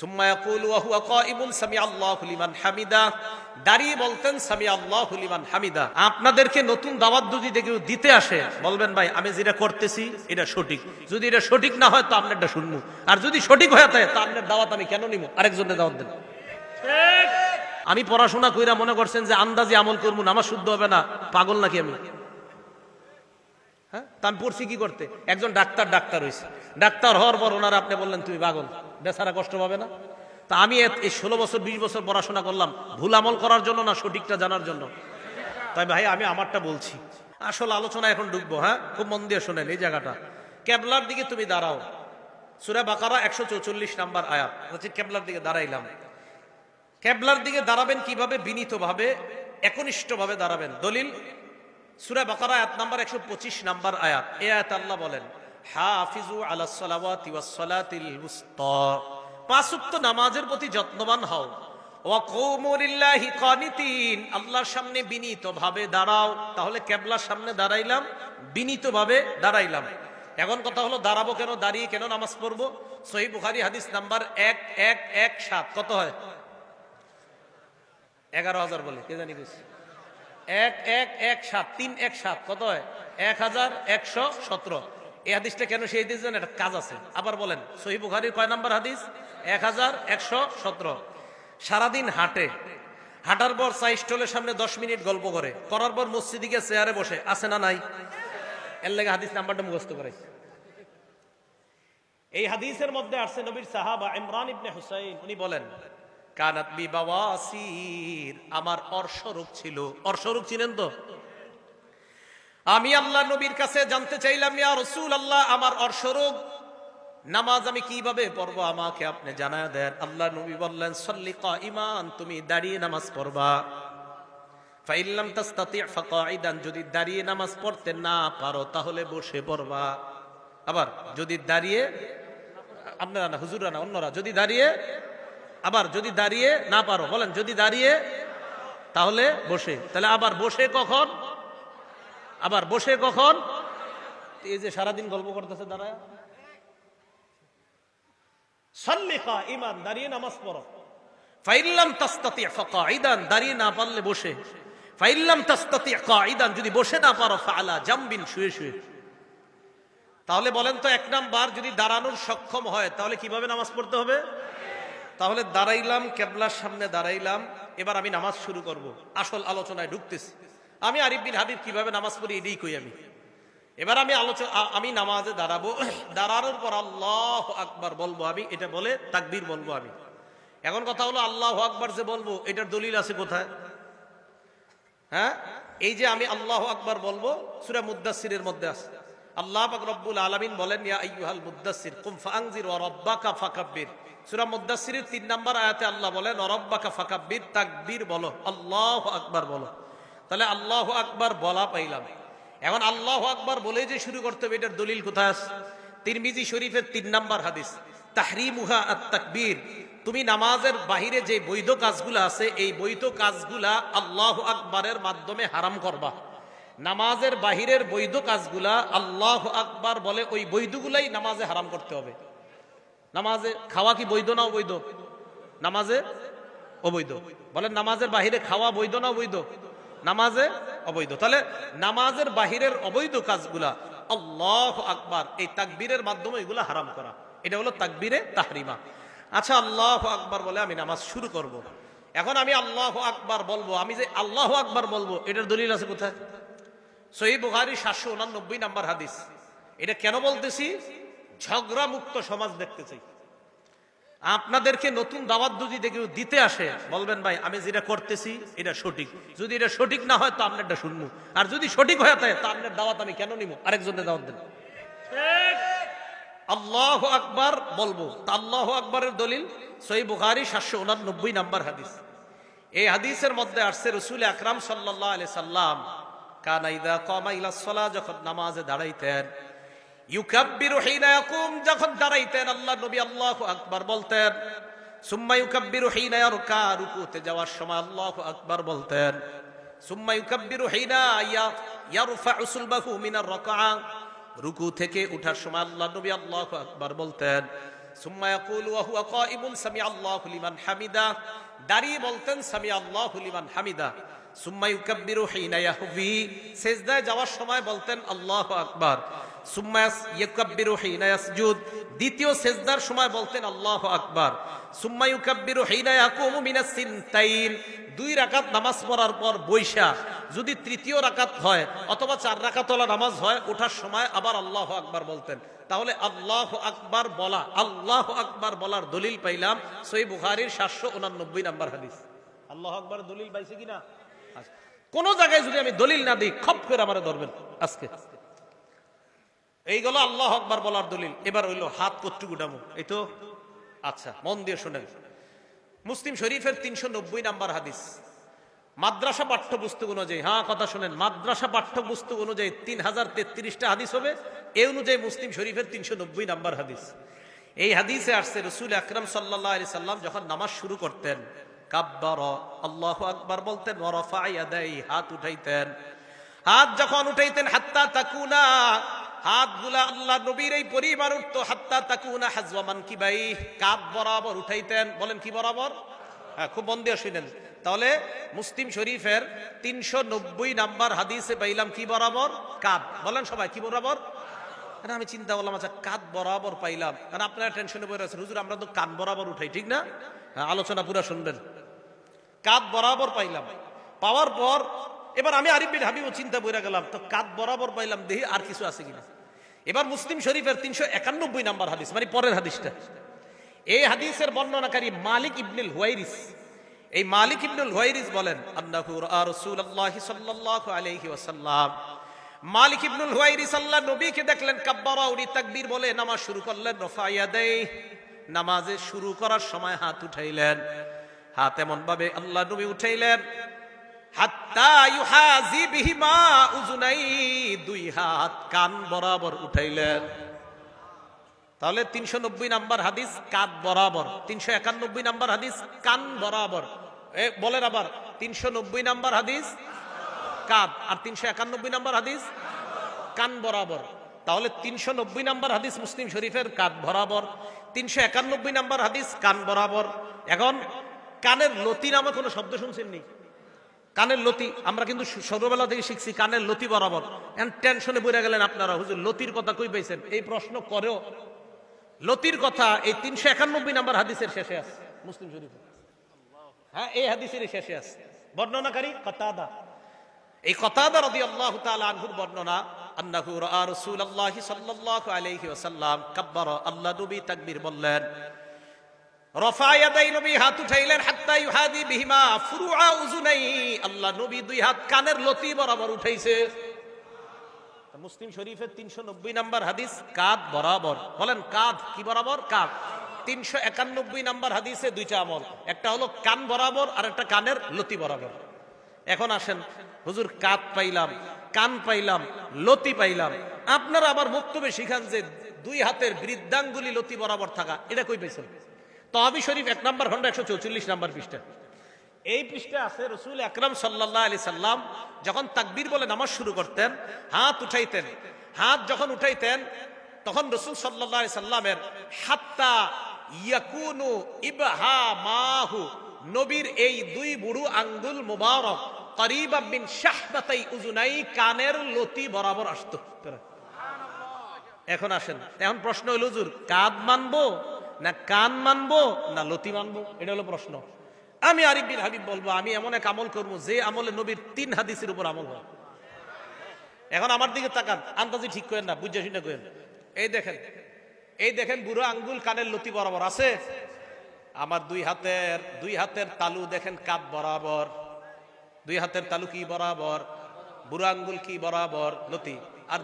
সুম্মা ইয়াকুলু ওয়া হুয়া কাইমুন সামিআ আল্লাহু লিমান হামিদা, দাঁড়িয়ে বলতেন সামিআ আল্লাহু লিমান হামিদা। আপনাদেরকে নতুন দাওয়াত যদি কেউ দিতে আসে, বলবেন ভাই আমি যেটা করতেছি এটা সঠিক, যদি এটা সঠিক না হয় তো আপনারটা শুনবো, আর যদি সঠিক হয়ে থাকে তো আপনার দাওয়াত আমি কেন নিব, আরেকজনের দাওয়াত দেন। আমি পড়াশোনা কইরা মনে করছেন যে আন্দাজি আমল করবো, নামাজ শুদ্ধ হবে না, পাগল নাকি আমি? হ্যাঁ, তা আমি পড়ছি কি করতে? একজন ডাক্তার হয়েছে, ডাক্তার হওয়ার পর ওনারা আপনি বললেন তুমি পাগল, বেচারা কষ্ট পাবে না? তা আমি এই 16 বছর 20 বছর পড়াশোনা করলাম ভুল আমল করার জন্য না সঠিকটা জানার জন্য? তাই ভাই আমি আমারটা বলছি। আসল আলোচনা এখন ঢুকবো। হ্যাঁ, খুব মন দিয়ে শোনেন এই জায়গাটা। কেবলার দিকে তুমি দাঁড়াও, সূরা বাকারা 144 নম্বর আয়াত। কেবলার দিকে দাঁড়াইলাম। কেবলার দিকে দাঁড়াবেন কিভাবে? বিনীতভাবে, একনিষ্ঠভাবে দাঁড়াবেন। দলিল সূরা বাকারা আয়াত নাম্বার 125 নম্বর আয়াত। এই আয়াতে আল্লাহ বলেন হাফিজু আলাস সালাওয়াতি ওয়াস সালাতিল উসতা, পাঁচ ওয়াক্ত নামাজের প্রতি যত্নবান হও। ওয়া কুমু লিল্লাহি কানিতিন, আল্লাহর সামনে বিনীতভাবে দাঁড়াও। তাহলে কেবলার সামনে দাঁড়াইলাম, বিনীতভাবে দাঁড়াইলাম। এখন কথা হলো দাঁড়াবো কেন, দাঁড়িয়ে কেন নামাজ পড়বো? সহিহ বুখারী হাদিস নাম্বার 1117। কত হয়? 11,000 বলে কে জানি কইছে 1117, 317 কত হয়? 1117। এই হাদিসটা কেন সেই হাদিস জানেন? একটা কাজ আছে। আবার বলেন সহিহ বুখারীর কয় নাম্বার হাদিস? 1117। সারাদিন হাঁটার পর চা স্টলের সামনে 10 মিনিট গল্প করার পর মসজিদে গিয়ে চেয়ারে বসে, আছে না নাই? এর লাগে হাদিস নাম্বারটা মুখস্থ করাইছে। এই হাদিসের মধ্যে আসছে নবীর সাহাবা ইমরান ইবনে হুসাইন, উনি বলেন কানাত বি বাওয়াসির, আমার অর্শরোগ ছিল। অর্শরোগ চিনেন তো? আমি আল্লাহ নবীর কাছে জানতে চাইলাম ইয়া রাসূলুল্লাহ, আমার অর্শরোগ, নামাজ আমি কিভাবে পড়বো আমাকে আপনি জানায়া দেন। আল্লাহ নবী বললেন সাল্লি কাইমান, তুমি দাঁড়িয়ে নামাজ পড়বা। ফাইন লাম তাস্তাতি ফাকাইদান, যদি দাঁড়িয়ে নামাজ পড়তে না পারো তাহলে বসে পড়বা। আবার যদি দাঁড়িয়ে, আপনারা না হুজুররা না অন্যরা, যদি দাঁড়িয়ে, আবার যদি দাঁড়িয়ে না পারো, বলেন যদি দাঁড়িয়ে তাহলে বসে। তাহলে আবার বসে কখন? আবার বসে কখন? এই যে সারাদিন গল্প করতেছে দাঁড়ায়। সাল্লি কাইমান, দাঁড়িয়ে নামাজ পড়ো। ফাইন লাম তাস্তাতি ফাকাইদান, দাঁড়িয়ে না পারলে বসে। ফাইন লাম তাস্তাতি কাইদান, যদি বসে না পারো ফাআলা জামবিন, শুয়ে শুয়ে। তাহলে বলেন তো, এক নাম্বার যদি দাঁড়ানোর সক্ষম হয় তাহলে কিভাবে নামাজ পড়তে হবে? তাহলে দাঁড়াইলাম, কেবলার সামনে দাঁড়াইলাম, এবার আমি নামাজ শুরু করব। আসল আলোচনায় ঢুকতেছি। আমি আরিফ বিন হাবিব কিভাবে নামাজ পড়ি এটাই কই আমি। এবার আমি নামাজে দাঁড়াবো, দাঁড়ানোর পর আল্লাহু আকবার বলবো আমি, এটা বলে তাকবীর বলবো আমি। এখন কথা হলো আল্লাহু আকবার যে বলবো এটার দলিল আছে কোথায়? হ্যাঁ, এই যে আমি আল্লাহু আকবার বলবো সূরা মুদ্দাসসিরের মধ্যে আছে। আল্লাহ পাক রব্বুল আলামিন বলেন ইয়া আইয়ুহাল মুদ্দাসসির কুম ফাআনজির ওয়া রাব্বাকা ফাকাব্বির। সূরা মুদ্দাসসিরের 3 নম্বর আয়াতে আল্লাহ বলেন ওয়া রাব্বাকা ফাকাব্বির, তাকবীর বলো, আল্লাহু আকবার বলো। তাহলে আল্লাহু আকবার বলা পাইলাম। এখন আল্লাহু আকবার বলে যে শুরু করতে হবে এটার দলিল কোথায় আছে? তিরমিজি শরীফের 3 নম্বর হাদিস, তাহরিমুহা আত-তাকবীর। তুমি নামাজের বাহিরে যে বৈধ কাজগুলো আছে এই বৈধ কাজগুলা আল্লাহু আকবারের মাধ্যমে হারাম করবা। নামাজের বাহিরের বৈধ কাজগুলা আল্লাহু আকবার বলে ওই বৈধগুলাই নামাজে হারাম করতে হবে। নামাজে খাওয়া কি বৈধ না অবৈধ? নামাজে অবৈধ। বলেন নামাজের বাহিরে খাওয়া বৈধ না অবৈধ? নামাজে অবৈধ। তাহলে নামাজের বাহিরের অবৈধ কাজগুলা আল্লাহু আকবার এই তাকবীরের মাধ্যমে এগুলা হারাম করা, এটা হলো তাকবীরে তাহরিমা। আচ্ছা, আল্লাহু আকবার বলে আমি নামাজ শুরু করব। এখন আমি আল্লাহু আকবার বলবো, আমি যে আল্লাহু আকবার বলবো এটার দলিল আছে কোথায়? সহিহ বুখারী 789 নম্বর হাদিস। এটা কেন বলতেছি? ঝগড়া মুক্ত সমাজ দেখতে চাই। আপনাদেরকে নতুন দাওয়াত যদি কেউ দিতে আসে, বলবেন ভাই আমি যেটা করতেছি এটা সঠিক, যদি এটা সঠিক না হয় তো আপনারটা শুনবো, আর যদি সঠিক হয়ে থাকে তো আপনার দাওয়াত আমি কেন নিব, আরেকজনের দাওয়াত দেন। আল্লাহু আকবার বলবো, তা আল্লাহু আকবারের দলিল সহিহ বুখারী 789 নম্বর হাদিস। এই হাদিসের মধ্যে আসছে রাসূল আকরাম সাল্লাল্লাহু আলাইহি সাল্লাম কানা ইযা কামা ইলা সালাহ, যখন নামাজে দাঁড়াইতেন, ইউকাব্বিরু হিনা ইয়াকুম, যখন দাঁড়াইতেন আল্লাহ নবী আল্লাহু আকবার বলতেন। সুম্মা ইউকাব্বিরু হিনা ইয়ারকা, রুকুতে যাওয়ার সময় আল্লাহু আকবার বলতেন। সুম্মা ইউকাব্বিরু হিনা ইয়ারফাউ সুলবাহু মিনার রাকআ, রুকু থেকে উঠার সময় আল্লাহ নবী আল্লাহু আকবার বলতেন। সুম্মা ইয়াকুলু ওয়া হুয়া কাইমুন সামি আল্লাহু লিমান হামিদা, দাঁড়িয়ে বলতেন সামি আল্লাহু লিমান হামিদা। সুম্মা ইউকাব্বিরু হিনা ইয়াহবি, সিজদায় যাওয়ার সময় বলতেন আল্লাহু আকবার। সুম্মা ইউকাব্বিরু হিনা ইয়াসজুদ, দ্বিতীয় সিজদার সময় বলতেন আল্লাহু আকবার। সুম্মা ইউকাব্বিরু হিনা ইয়াকুমু মিনাস সিনতাইন, 2 রাকাত নামাজ পড়ার পর বৈশা যদি তৃতীয় রাকাত হয় অথবা 4 রাকাতওয়ালা নামাজ হয়, ওঠার সময় আবার আল্লাহু আকবার বলতেন। তাহলে আল্লাহু আকবার বলা, আল্লাহু আকবার বলার দলিল পাইলাম সহিহ বুখারীর 789 নম্বর হাদিস। আল্লাহু আকবার দলিল পাইছে কিনা? কোন জায়গায় যদি আমি দলিল না দিই খপ করে আমারে ধরবেন আজকে। এইগুলো আল্লাহু আকবার বলার দলিল। এবার হইলো হাত কতটুকু উঠাবো, এই তো আচ্ছা মন দিয়ে শুনেন। মুসলিম শরীফের 390 নাম্বার হাদিস, মাদ্রাসা পাঠ্যপুস্তক অনুযায়ী, হ্যাঁ কথা শুনেন, মাদ্রাসা পাঠ্যপুস্তক অনুযায়ী 3033টা হাদিস হবে। এই অনুযায়ী মুসলিম শরীফের 390 নাম্বার হাদিস। এই হাদিসে আসছে রাসূল আকরাম সাল্লাল্লাহু আলাইহি সাল্লাম যখন নামাজ শুরু করতেন, কাব্বারা আল্লাহু আকবার বলতেন, ওয়া রাফা ইয়াদাই, হাত উঠাইতেন। হাত যখন উঠাইতেন হাত্তা তাকুনা, হাতগুলা আল্লাহ নবীর এই পরিবার উঠতো, হাত্তা তাকুনা হাজওয়া মানকিবাই, কাঁধ বরাবর উঠাইতেন। বলেন কি বরাবর? হ্যাঁ, খুব মন দিয়ে শুনেন। তাহলে মুসলিম শরীফের 390 নাম্বার হাদিসে পাইলাম কি বরাবর? কাঁধ। বলেন সবাই কি বরাবর? আমি চিন্তা করলাম আচ্ছা কাঁধ বরাবর পাইলাম, কারণ আপনারা টেনশনে পড়ে আছেন, হুজুর আমরা তো কান বরাবর উঠাই, ঠিক না? আলোচনা পুরা শুনবেন। কাঁধ বরাবর পাইলাম, পাওয়ার পর এবার আমি আরিফ বিন হাবিব চিন্তা বইরা গেলাম, তো কাঁধ বরাবর পাইলাম, দেখি আর কিছু আছে কিনা। এবার মুসলিম শরীফের 391 নাম্বার হাদিস, মানে পরের হাদিসটা। এই হাদিসের বর্ণনাকারী মালিক ইবনুল হুয়াইরিস। এই মালিক ইবনুল হুয়াইরিস বলেন আন্নাহু রাআ রাসূলুল্লাহি সাল্লাল্লাহু আলাইহি ওয়াসাল্লাম, মালিক ইবনুল হুয়াইরিস আল্লাহ নবীকে দেখলেন কাব্বারা, উনি তাকবীর বলে নামাজ শুরু করলেন। রফা ইয়াদাই, নামাজে শুরু করার সময় হাত উঠাইলেন। হাত এমন ভাবে আল্লাহ নবী উঠাইলেন হাত্তা ইউহাজি বিহিমা উযুনাই, 2 হাত কান বরাবর উঠাইলেন। তাহলে 390 নাম্বার হাদিস কাঁধ বরাবর, 391 নাম্বার হাদিস কান বরাবর। বলেন আবার, 390 নাম্বার হাদিস কাঁধ, আর 391 নাম্বার হাদিস কান বরাবর। তাহলে 390 নাম্বার হাদিস মুসলিম শরীফের কাঁধ বরাবর, 391 নাম্বার হাদিস কান বরাবর। এখন কানের লতি নামে কোনো শব্দ শুনছেন নি? কানের লতি আমরা কিন্তু ছোটবেলা থেকে শিখছি কানের লতি বরাবর। এখন টেনশনে পড়ে গেলেন আপনারা, হুজুর লতির কথা কই পাইছেন? এই প্রশ্ন করেও লতির কথা এই 391 নাম্বার হাদিসের শেষে আছে মুসলিম শরীফে। হ্যাঁ, এই হাদিসের শেষে আছে। বর্ণনাকারী কাতাদা। এই কাতাদা রাদিয়াল্লাহু তাআলা আনহুর বর্ণনা, আন্নাহু রাআ রাসূলুল্লাহি সাল্লাল্লাহু আলাইহি ওয়াসাল্লাম কাব্বারা, আল্লাহ নবী তাকবীর বললেন। রফা ইয়াদাই, নবী হাত উঠাইলেন। হাত্তা ইউহাদি বিহিমা ফুরুআ উযুনাই, আল্লাহ নবী 2 হাত কানের লতি বরাবর উঠাইছে। মুসলিম শরীফের 390 নাম্বার হাদিস কাঁধ বরাবর। বলেন কাঁধ কি বরাবর? কাঁধ। 391 নাম্বার হাদিসে 2টা আমল, একটা হলো কান বরাবর আর একটা কানের লতি বরাবর। এখন আসেন, হুজুর কাঁধ পাইলাম, কান পাইলাম, লতি পাইলাম, আপনারা আবার বক্তব্যে শিখান যে 2 হাতের বৃদ্ধাঙ্গুলি লতি বরাবর থাকা, এটা কই পাইছেন? তহাবি শরীফ 1 নম্বর খন্ড 144 নাম্বার পৃষ্ঠা। এই পৃষ্ঠা আছে রাসূল আকরাম সাল্লাল্লাহু আলাইহি সাল্লাম যখন তাকবীর বলে নামাজ শুরু করতেন, হাত উঠাইতেন। হাত যখন উঠাইতেন তখন রাসূল সাল্লাল্লাহু আলাইহি সাল্লামের হাত্তা ইয়াকুনু ইবহামাহু, নবীর এই 2 বুড়ো আঙ্গুল মুবারক করিবা মিন শাহবাতাই উযুনাই, কানের লতি বরাবর আসতো। এখন আসেন, এখন প্রশ্ন হলো হুজুর কাঁধ মানবো না কান মানবো না লতি মানবো? এটা হলো প্রশ্ন। আমি আরিফ বিন হাবিব বলবো আমি এমন এক আমল করবো যে আমলে নবীর 3 হাদিসের উপর আমল হয়। এখন আমার দিকে তাকান, আন্দাজি ঠিক করেন না, বুঝে শুনে করেন। এই দেখেন বুড়ো আঙ্গুল কানের লতি বরাবর আছে। আমার 2 হাতের তালু দেখেন কাঁধ বরাবর। 2 হাতের তালু কি বরাবর? বুড়ো আঙ্গুল কি বরাবর? লতি। আর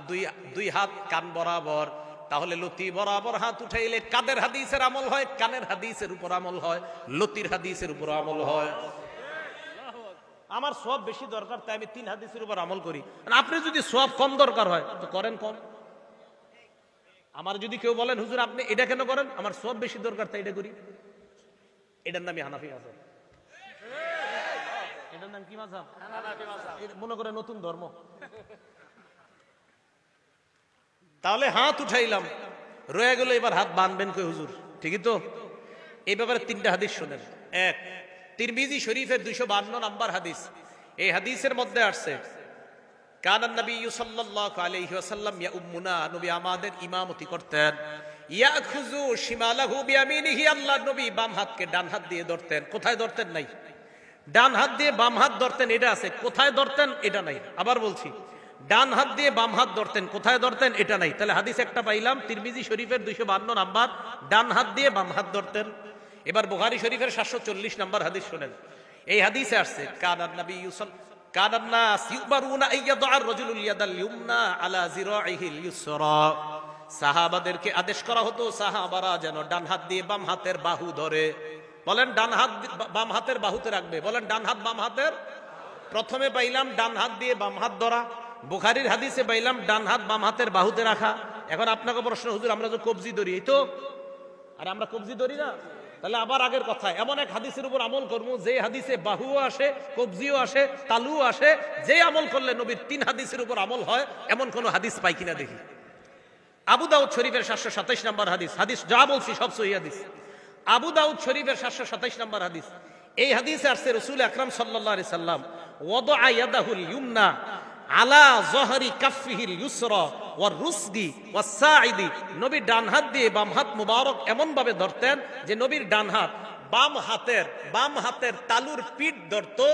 2 হাত কান বরাবর। তাহলে লতি বরাবর হাত উঠাইলে কাদের হাদিসের আমল হয়, কানের হাদিসের উপর আমল হয়, লতির হাদিসের উপর আমল হয়। আমার সওয়াব বেশি দরকার তাই আমি 3 হাদিসের উপর আমল করি। আপনি যদি সওয়াব কম দরকার হয় তো করেন কম। আমার যদি কেউ বলেন হুজুর আপনি এটা কেন করেন, আমার সওয়াব বেশি দরকার তাই এটা করি, এটার নামই হানাফি মাযহাব। এটার নাম কি মাযহাব? হানাফি মাযহাব। মনে করে নতুন ধর্ম। তাহলে হাত উঠাইলাম, রয়ে গেল, এবার হাত বানবেন কই হুজুর? ঠিকই তো? এই ব্যাপারে 3টা হাদিস শুনেন। এক, তিরমিজি শরীফের 252 নম্বর হাদিস। এই হাদিসের মধ্যে আসছে কানান নবী সাল্লাল্লাহু আলাইহি ওয়াসাল্লাম ইয়াউম্মুনা, নবী আমাদের ইমামতি করতেন। ইয়াখুযু শিমালাহু বিয়ামিনিহি, আল্লাহর নবী বাম হাতকে ডান হাত দিয়ে ধরতেন। কোথায় ধরতেন? নাই। ডান হাত দিয়ে বাম হাত ধরতেন, এটা আছে। কোথায় ধরতেন? এটা নাই। আবার বলছি, ডান হাত দিয়ে বাম হাত ধরতেন, কোথায় ধরতেন? এটা নাই। তাহলে হাদিস একটা পাইলাম, তিরমিজি শরীফের 252 নাম্বার, ডান হাত দিয়ে বাম হাত ধরতেন। এবার বুখারী শরীফের 740 নাম্বার হাদিস শুনেন। এই হাদিসে আসছে কানান নবী কানান নাস ইউবারুনা আইয়াদআ আর-রাজুলুল ইয়াদাল ইউমনা আলা জিরাইহিল ইউসরা, সাহাবাদেরকে আদেশ করা হতো সাহাবারা যেন ডান হাত দিয়ে বাম হাতের বাহু ধরে। বলেন ডান হাত বাম হাতের বাহুতে রাখবে। বলেন ডান হাত বাম হাতের। প্রথমে পাইলাম ডান হাত দিয়ে বাম হাত ধরা, বুখারীর হাদিসে পাইলাম ডান হাত বাম হাতের বাহুতে রাখা। এখন আপনাকে প্রশ্ন, হুজুর আমরা যে কবজি ধরি, এই তো, আরে আমরা কবজি ধরি না? তাহলে আবার আগের কথা, এমন এক হাদিসের উপর আমল করবো যে হাদিসে বাহুও আসে, কবজিও আসে, তালুও আসে, যে আমল করলে নবীর 3 হাদিসের উপর আমল হয়, এমন কোন হাদিস পাই কিনা দেখি। আবু দাউদ শরীফের 727 নম্বর হাদিস। হাদিস যা বলছি সব সহিহ হাদিস। আবু দাউদ শরীফের 727 নম্বর হাদিস। এই হাদিসে আসছে রাসূল আকরাম সাল্লাল্লাহু আলাইহি সাল্লাম ওয়াদা ইয়াদাহুল ইউমনা আলা যহরি কাফফিহিল ইউসরা ওয়ার রুসদি ওয়াস সাইদি, নবী ডান হাত দিয়ে বাম হাত মুবারক এমন ভাবে ধরতেন যে নবীর ডান হাত বাম হাতের তালুর পিঠ ধরতো,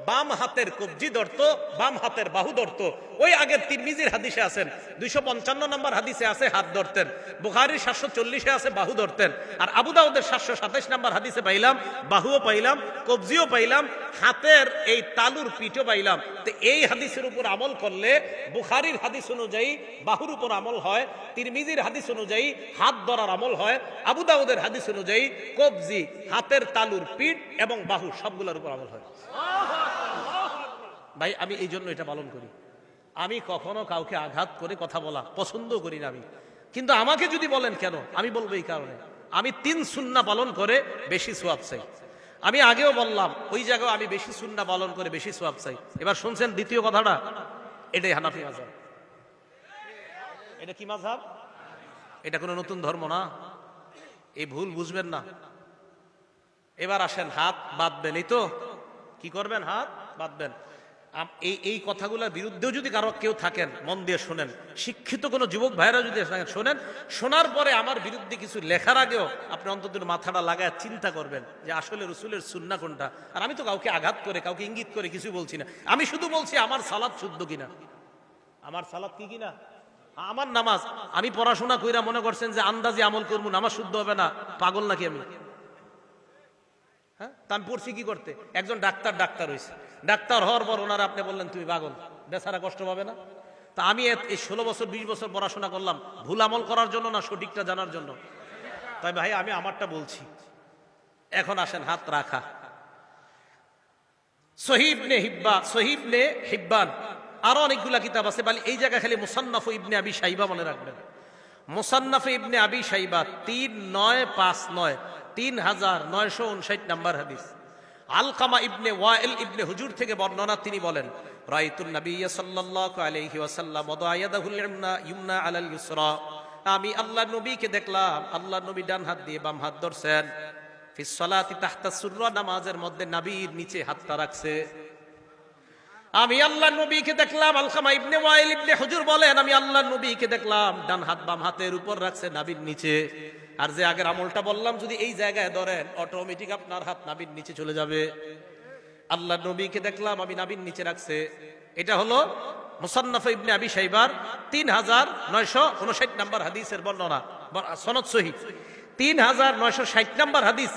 বাম হাতের কবজি ধরতো, বাম হাতের বাহু ধরতো। ওই আগের তিরমিজির হাদিসে আছেন 255 নম্বর হাদিসে আছে হাত ধরতেন, বুখারীর 740-এ আছে বাহু ধরতেন, আর আবু দাউদের 727 নম্বর হাদিসে পাইলাম বাহুও পাইলাম, কবজিও পাইলাম, হাতের এই তালুর পিঠও পাইলাম। তো এই হাদিসের উপর আমল করলে বুখারীর হাদিস অনুযায়ী বাহুর উপর আমল হয়, তিরমিজির হাদিস অনুযায়ী হাত ধরার আমল হয়, আবু দাউদের হাদিস অনুযায়ী কবজি, হাতের তালুর পিঠ এবং বাহু সবগুলোর উপর আমল হয়। ভাই আমি এই জন্য এটা পালন করি। আমি কখনো কাউকে আঘাত করে কথা বলা পছন্দ করি না আমি, কিন্তু আমাকে যদি বলেন কেন, আমি বলবো এই কারণে আমি 3 সুন্নাহ পালন করে বেশি সওয়াব চাই। আমি আগেও বললাম ওই জায়গায় আমি বেশি সুন্নাহ পালন করে বেশি সওয়াব চাই। এবার শুনছেন দ্বিতীয় কথাটা, এটাই হানাফি মাযহাব। এটা কি মাযহাব? এটা কোনো নতুন ধর্ম না, এই ভুল বুঝবেন না। এবার আসেন, হাত বাঁধবেন, এই তো কি করবেন? হাত বাঁধবেন। এই কথাগুলোর বিরুদ্ধেও যদি কারো কেউ থাকেন, মন দিয়ে শোনেন, শিক্ষিত কোনো যুবক ভাইরা যদি শোনেন, শোনার পরে আমার বিরুদ্ধে কিছু লেখার আগেও আপনি অন্তত মাথাটা লাগায় চিন্তা করবেন যে আসলে রাসূলের সুন্নাহ কোনটা। আর আমি তো কাউকে আঘাত করে, কাউকে ইঙ্গিত করে কিছু বলছি না, আমি শুধু বলছি আমার সালাত শুদ্ধ কিনা, আমার সালাত কি কিনা, আমার নামাজ। আমি পড়াশোনা কইরা মনে করছেন যে আন্দাজে আমল করবো, নামাজ শুদ্ধ হবে না, পাগল নাকি আমি? হ্যাঁ, তা আমি পড়ছি কি করতে? একজন ডাক্তার হয়েছে, ডাক্তার হওয়ার পর ওনারা আপনি বললেন তুমি পাগল, বেচারা কষ্ট পাবে না? তা আমি এই 16 বছর 20 বছর পড়াশোনা করলাম ভুল আমল করার জন্য না সঠিকটা জানার জন্য? তাই ভাই আমি আমারটা বলছি। এখন আসেন হাত রাখা। সহিহ ইবনে হিব্বান আরো অনেকগুলা কিতাব আছে, বলে এই জায়গা খালি মুসান্নাফ ইবনে আবি শাইবা মনে রাখবেন। মুসান্নাফ ইবনে আবি শাইবা 3959 3959 নম্বর হাদিস। আলকামা ইবনে ওয়াইল ইবনে হুজুর থেকে বর্ণনা, তিনি বলেন রাআইতুন নাবিয়্য সাল্লাল্লাহু আলাইহি ওয়াসাল্লাম ওয়াদা ইয়াদাহুল ইউমনা আলাল ইউসরা, আমি আল্লাহর নবীকে দেখলাম আল্লাহর নবী ডান হাত দিয়ে বাম হাত ধরছেন। ফিস সালাতি তাহতা সুররা, নামাজের মধ্যে নাবির নিচে হাতটা রাখছে। আমি আল্লাহর নবীকে দেখলাম, আলকামা ইবনে ওয়াইল ইবনে হুজুর বলেন আমি আল্লাহর নবীকে দেখলাম ডান হাত বাম হাতের উপর রাখছে, নাবির নিচে। আর যে আগের আমলটা বললাম যদি এই জায়গায় ধরেন অটোমেটিক আপনার হাত নাবির নিচে চলে যাবে। আল্লাহর নবীকে দেখলাম আমি নাবির নিচে রাখছে। এটা হলো মুসান্নাফ ইবনে আবি শাইবার 3959 নম্বর হাদিসের বর্ণনা, সনদ সহিহ। 3960 নম্বর হাদিস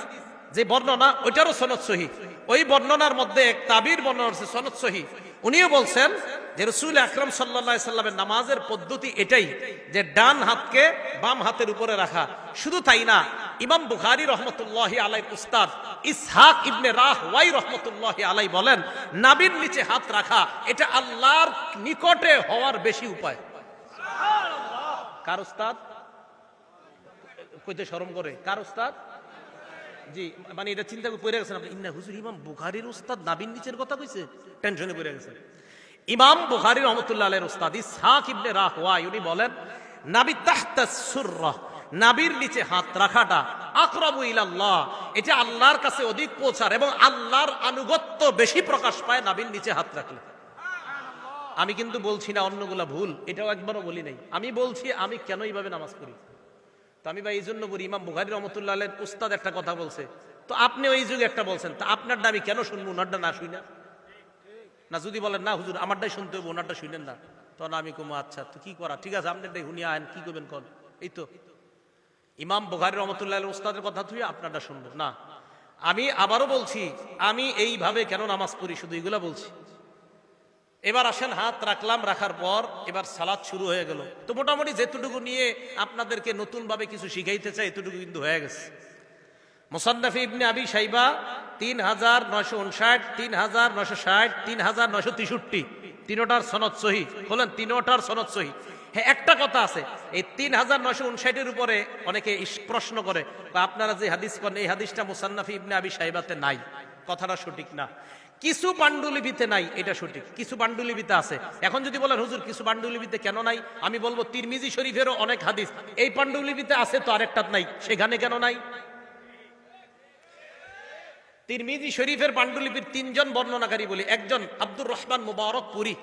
যে বর্ণনা, ওইটারও সনদ সহিহ। ওই বর্ণনার মধ্যে এক তাবির বর্ণনা আছে সনদ সহিহ। উনিও বলছেন যে রাসূল আকরাম সাল্লাল্লাহু আলাইহি সাল্লামের নামাজের পদ্ধতি এটাই যে ডান হাতকে বাম হাতের উপরে রাখা। শুধু তাই না, ইমাম বুখারী রহমতুল্লাহি আলাইহির উস্তাদ ইসহাক ইবনে রাহওয়াই রহমতুল্লাহি আলাইহি বলেন নাবির নিচে হাত রাখা এটা আল্লাহর নিকটে হওয়ার বেশি উপায়। সুবহানাল্লাহ। কার উস্তাদ? কইতে শরম করে, কার উস্তাদ? জি, মানে এটা চিন্তা করে পড়ে গেছেন আপনি, ইন্না হুজুর ইমাম বুখারীর উস্তাদ নাবির নিচের কথা কইছে, টেনশনে পড়ে গেছেন। ইমাম বুখারী রহমাতুল্লাহ আলাইহির উস্তাদ ইসহাক ইবনে রাহওয়াই উনি বলেন নাবি তাহতা সুররা, নাবির নিচে হাত রাখাটা আকরাবু ইলাল্লাহ, এটা আল্লাহর কাছে অধিক পৌঁছার এবং আল্লাহর আনুগত্য বেশি প্রকাশ পায় নাভির নিচে হাত রাখলে। আমি কিন্তু বলছি না অন্যগুলা ভুল, এটাও একবারও বলি নাই। আমি বলছি আমি কেন এইভাবে নামাজ পড়ি। তো আমি ভাই এই জন্য বলি, ইমাম বুখারী রাহমাতুল্লাহ আলাইহির উস্তাদ একটা কথা বলছে, তো আপনি ওই যুগে একটা বলছেন, তা আপনারটা আমি কেন শুনবো, ওনারটা না শুই না? না যদি বলেন না হুজুর আমারটাই শুনতে হবে, ওনারটা শুনেন না, তখন আমি কমো আচ্ছা তো কি করা, ঠিক আছে আপনারটাই শুনিয়া আইন, কি করবেন কন। এই তো ইমাম বুখারী রাহমাতুল্লাহ আলাইহির উস্তাদের কথা তুই আপনারটা শুনবো না। আমি আবারও বলছি আমি এইভাবে কেন নামাজ পড়ি, শুধু এগুলা বলছি। এবার আসেন, হাত রাখলাম, রাখার পর এবার সালাত শুরু হয়ে গেল। তো মোটামুটি যেটুকু নিয়ে আপনাদেরকে নতুন ভাবে কিছু শিখাইতে চাই এতটুকু কিন্তু হয়ে গেছে। মুসান্নাফ ইবনে আবি শাইবা 3959, 3960, 3963, তিনোটার সনদ সহিহ। বলেন তিনোটার সনদ সহিহ। হ্যাঁ, একটা কথা আছে, এই 3959 উপরে অনেকে প্রশ্ন করে, আপনারা যে হাদিস করেন এই হাদিসটা মুসান্নাফ ইবনে আবি শাইবাতে নাই। কথাটা সঠিক না। কিছু পাণ্ডুলিপিতে নাই, এটা সঠিক, কিছু পাণ্ডুলিপিতে আছে। এখন যদি বলেন হুজুর কিছু পাণ্ডুলিপিতে কেন নাই, আমি বলবো তিরমিজি শরীফেরও অনেক হাদিস এই পাণ্ডুলিপিতে আছে, তো আরেকটা নাই, সেখানে কেন নাই? তিরমিজি শরীফের পাণ্ডুলিপির তিনজন বর্ণনাকারী বলি, একজন আব্দুর রহমান মুবারক পুরী,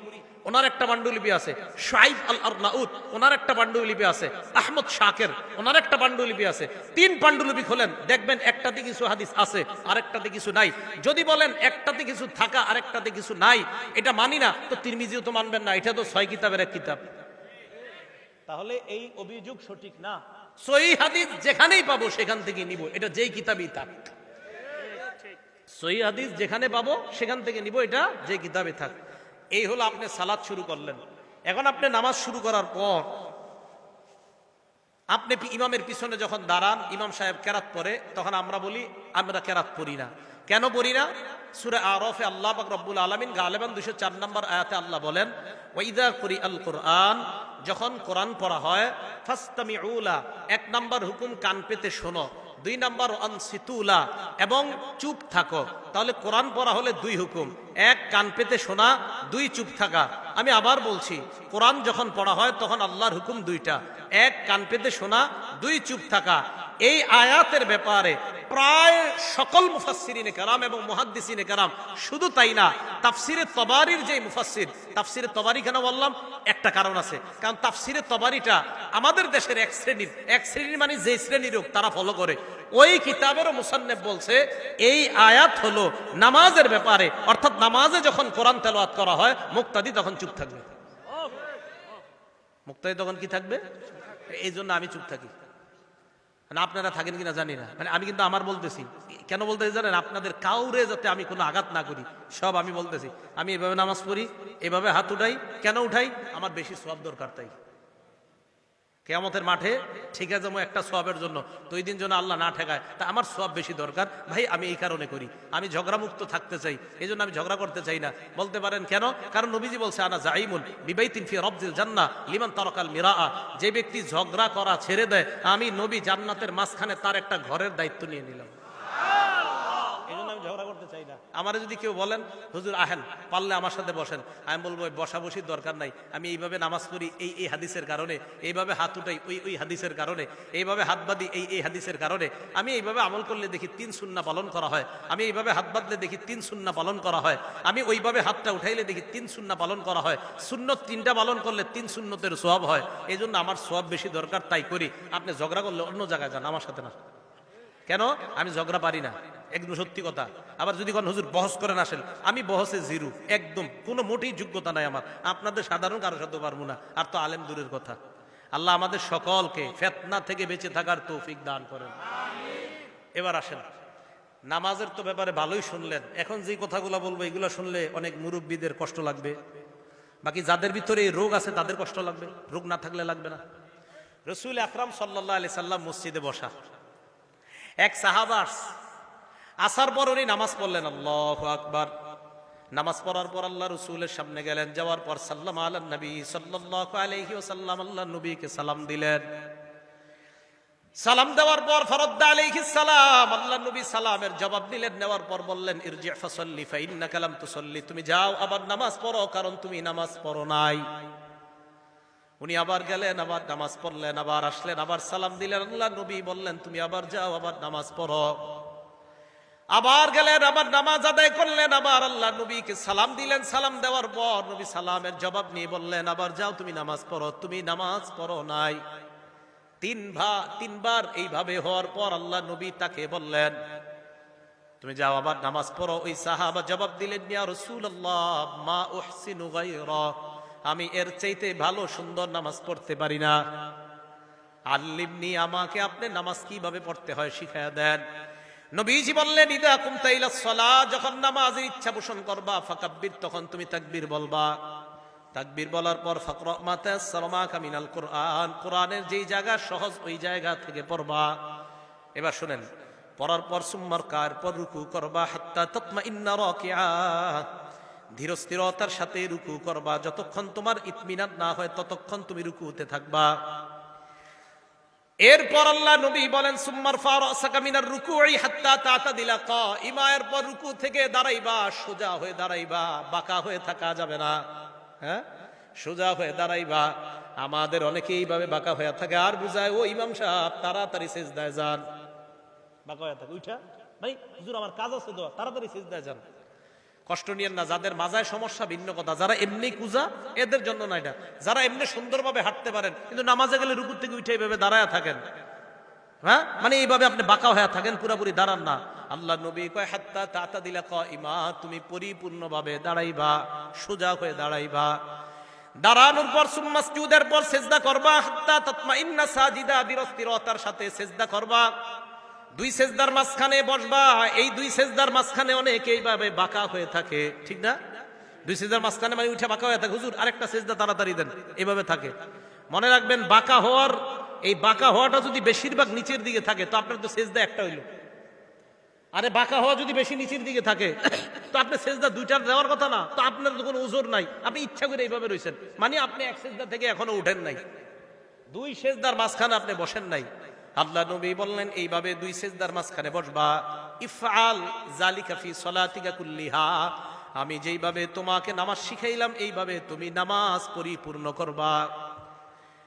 ওনার একটা পাণ্ডুলিপি আছে। শুআইব আল আরনাউত, ওনার একটা পাণ্ডুলিপি আছে। আহমদ শাকের, ওনার একটা পাণ্ডুলিপি আছে। তিন পাণ্ডুলিপি খোলেন, দেখবেন একটাতে কিছু হাদিস আছে, আরেকটাতে কিছু নাই। যদি বলেন একটাতে কিছু থাকা আরেকটাতে কিছু নাই, এটা মানি না, তো তিরমিজিও তো মানবেন না, এটা তো 6 কিতাবের এক কিতাব। তাহলে এই অভিযোগ সঠিক না। সহিহ হাদিস যেখানেই পাবো সেখান থেকে নিব, এটা যেই কিতাবই থাক। সহিহ হাদিস যেখানে পাবো সেখান থেকে নিব, এটা যে কিতাবে থাক। এই হলো আপনি সালাত শুরু করলেন। এখন আপনি নামাজ শুরু করার পর আপনি ইমামের পিছনে যখন দাঁড়ান, ইমাম সাহেব কেরাত পড়ে, তখন আমরা বলি আমরা কেরাত পড়ি না। কেন পড়ি না? সূরা আরাফে আল্লাহ পাক রব্বুল আলামিন গালিবান 204 নম্বর আয়াতে আল্লাহ বলেন, ওয়াইদা কুরিআল কুরআন, যখন কোরআন পড়া হয়, ফাসতামিউ লা, 1 নম্বর হুকুম কান পেতে শোনো, 2 নম্বর আনসিতুলা, এবং চুপ থাকো। তাহলে কোরআন পড়া হলে 2 হুকুম, 1 কান পেতে শোনা, 2 চুপ থাকা। আমি আবার বলছি, কোরআন যখন পড়া হয় তখন আল্লাহর হুকুম 2টা, 1 কান পেতে শোনা, 2 চুপ থাকা। এই আয়াতের ব্যাপারে প্রায় সকল মুফাসসিরিনে কেরাম এবং মুহাদ্দিসিনে কেরাম, শুধু তাই না, তাফসিরে তবারির যে মুফাসসির, তাফসিরে তবারি কেন বললাম, একটা কারণ আছে। কারণ তাফসিরে তবারিটা আমাদের দেশের এক শ্রেণীর মানে যে শ্রেণীর হোক তারা ফলো করে। ওই কিতাবেরও মুসান্নিফ বলছে এই আয়াত হলো নামাজের ব্যাপারে, অর্থাৎ নামাজে যখন কোরআন তেলাওয়াত করা হয় মুক্তাদি তখন চুপ থাকবে। মুক্তাদি তখন কি থাকবে? এই জন্য আমি চুপ থাকি। মানে আপনারা থাকেন কিনা জানি না, মানে আমি কিন্তু আমার বলতেছি। কেন বলতেছি জানেন? আপনাদের কাউরে যাতে আমি কোনো আঘাত না করি, সব আমি বলতেছি। আমি এভাবে নামাজ পড়ি, এভাবে হাত উঠাই। কেন উঠাই? আমার বেশি সওয়াব দরকার, তাই। কিয়ামতের মাঠে ঠিক আছে একটা সওয়াবের জন্য, তো ওই দিন যেন আল্লাহ না ঠেকায়, তা আমার সওয়াব বেশি দরকার ভাই, আমি এই কারণে করি। আমি ঝগড়া মুক্ত থাকতে চাই, এই জন্য আমি ঝগড়া করতে চাই না। বলতে পারেন কেন? কারণ নবীজি বলছে, আনা জাইমুন বিবাইতিন ফি রাবজিল জান্নাহ লিমান তারাকাল মিরাআ, যে ব্যক্তি ঝগড়া করা ছেড়ে দেয়, আমি নবী জান্নাতের মাঝখানে তার একটা ঘরের দায়িত্ব নিয়ে নিলাম। ঝগড়া করতে চাই না। আমার যদি কেউ বলেন হুজুর আহেন, পারলে আমার সাথে বসেন, আমি বলবো বসাবসির দরকার নাই। আমি এইভাবে নামাজ পড়ি এই হাদিসের কারণে, এইভাবে হাত উঠাই ওই হাদিসের কারণে, এইভাবে হাত বাঁধি এই হাদিসের কারণে। আমি এইভাবে আমল করলে দেখি 3 সুন্নাহ পালন করা হয়, আমি এইভাবে হাত বাঁধলে দেখি 3 সুন্নাহ পালন করা হয়, আমি ওইভাবে হাতটা উঠাইলে দেখি 3 সুন্নাহ পালন করা হয়। সুন্নত 3টা পালন করলে 3 সুন্নতের সওয়াব হয়। এই জন্য আমার সওয়াব বেশি দরকার, তাই করি। আপনি ঝগড়া করলে অন্য জায়গায় যান, আমার সাথে না। কেন? আমি ঝগড়া পারি না, একদম সত্যি কথা। আবার যদি কোন হুজুর বহস করেন আসেন, আমি বহসে জিরো, একদম কোনো মোটেই যোগ্যতা নাই আমার। আপনাদের সাধারণ কারোর সাথে পারবো না, আর তো আলেম দূরের কথা। আল্লাহ আমাদের সকলকে ফিতনা থেকে বেঁচে থাকার তৌফিক দান করেন। এবার আসেন, নামাজের তো ব্যাপারে ভালোই শুনলেন। এখন যে কথাগুলো বলবো এগুলো শুনলে অনেক মুরব্বীদের কষ্ট লাগবে, বাকি যাদের ভিতরে এই রোগ আছে তাদের কষ্ট লাগবে, রোগ না থাকলে লাগবে না। রাসূল আকরাম সাল্লাল্লাহু আলাইহি সাল্লাম মসজিদে বসা, এক সাহাবা আসার পর উনি নামাজ পড়লেন, আল্লাহু আকবার। নামাজ পড়ার পর আল্লাহ রাসূলের সামনে গেলেন, যাওয়ার পর সাল্লাম আলান নবী সাল্লাল্লাহু আলাইহি ওয়াসাল্লাম, আল্লাহ নবীকে সালাম দিলেন। সালাম দেওয়ার পর ফারাদ্দা আলাইহিস সালাম, আল্লাহ নবী সালামের জবাব দিলেন। নেওয়ার পর বললেন, ইরজি ফাসাল্লি ফাইন্নাকা লাম তুসাল্লি, তুমি যাও আবার নামাজ পড়ো, কারণ তুমি নামাজ পড়ো নাই। উনি আবার গেলেন, আবার নামাজ পড়লেন, আবার আসলেন, আবার সালাম দিলেন। আল্লাহ নবী বললেন তুমি আবার যাও, আবার নামাজ পড়ো। আবার গেলেন, আবার নামাজ আদায় করলেন, আবার আল্লাহ নবীকে সালাম দিলেন। সালাম দেওয়ার পর নবী সালামের জবাব নিয়ে বললেন আবার যাও তুমি নামাজ পড়ো। তুমি নামাজ পড়ো নাই। তিনবার এইভাবে হওয়ার পর আল্লাহ নবী তাকে বললেন তুমি যাও আবার নামাজ পড়ো। ওই সাহাবা জবাব দিলেন ইয়া রাসূলুল্লাহ মা উহসিনু গায়রা, আমি এর চাইতে ভালো সুন্দর নামাজ পড়তে পারি না। আল্লিমনি, আমাকে আপনি নামাজ কিভাবে পড়তে হয় শিখায়া দেন। নবীজি বললেন ইদা কুমতা ইলা সালাহ, যখন নামাজের ইচ্ছা পোষণ করবা ফাকাব্বির, তখন তুমি তাকবীর বলবা। তাকবীর বলার পর ফাকরা মা তায়াসসারা মাকা মিনাল কুরআন, কোরআনের যেই জায়গা সহজ ওই জায়গা থেকে পড়বা। এবার শুনেন, পড়ার পর সুম্মার কার পর রুকু করবা হাত্তা তাতমাইন্না রাকিআ, ধীর স্থিরতার সাথে রুকু করবা। যতক্ষণ তোমার ইতমিনান না হয় ততক্ষণ তুমি রুকুতে থাকবা। এরপর আল্লাহ নবী বলেন সুম্মার ফারাসাকা মিনার রুকুই হাত্তা তাতাদিলা কাইমা, এরপর রুকু থেকে দাঁড়াইবা, সোজা হয়ে দাঁড়াইবা, বাঁকা হয়ে থাকা যাবে না। হ্যাঁ, সোজা হয়ে দাঁড়াইবা। আমাদের অনেকেই এইভাবে বাঁকা হয়ে থাকে, আর বুঝায় ও ইমাম সাহেব তাড়াতাড়ি সিজদায় যান। বাঁকা হয়ে থাকে, উঠা ভাই হুজুর আমার কাজ আছে তো, তাড়াতাড়ি সিজদায় যান। কষ্ট নিয়েন না, যাদের মাজায় সমস্যা ভিন্ন কথা, যারা এমনি কুজা এদের জন্য না এটা। যারা এমনি সুন্দরভাবে হাঁটতে পারেন কিন্তু নামাজে গেলে রুকু থেকে উঠে এইভাবে দাঁড়ায় থাকেন, হ্যাঁ মানে এইভাবে আপনি বাঁকা হয়ে থাকেন, পুরাপুরি দাঁড়ান না। আল্লাহ নবী কয় হাত্তা তাতাদিলা কাইমা, তুমি পরিপূর্ণভাবে দাঁড়াইবা, সোজা হয়ে দাঁড়াইবা। দাঁড়ানোর পর সুম্মা সুজুদের পর সিজদা করবা হাত্তা তাতমাইন্না সাজিদা, বিরস্তিরতার সাথে সিজদা করবা। দুই সেজদার মাঝখানে বসবা। এই দুই সেজদার মাঝখানে অনেকে এইভাবে বাঁকা হয়ে থাকে, ঠিক না? দুই সেজদার মাঝখানে মানে উঠে বাঁকা হয়ে থাকে, হুজুর আরেকটা সেজদা তাড়াতাড়ি দেন, এইভাবে থাকে। মনে রাখবেন বাঁকা হওয়ার, এই বাঁকা হওয়াটা যদি বেশিরভাগ নিচের দিকে থাকে তো আপনার তো সেজদা একটা হইল। আরে বাঁকা হওয়া যদি বেশি নিচের দিকে থাকে তো আপনি সেজদা দুইটার দেওয়ার কথা না, তো আপনার তো কোনো ওজোর নাই, আপনি ইচ্ছা করে এইভাবে রয়েছেন, মানে আপনি এক সেজদা থেকে এখনো উঠেন নাই, দুই সেজদার মাঝখানে আপনি বসেন নাই। আল্লাহ নবী বললেন এইভাবে দুই সেজদার মাঝখানে বসবা। ইফআল যালিকা ফি সলাতিকা কুল্লিহা, আমি যেইভাবে তোমাকে নামাজ শিখাইলাম এইভাবে তুমি নামাজ পরিপূর্ণ করবা।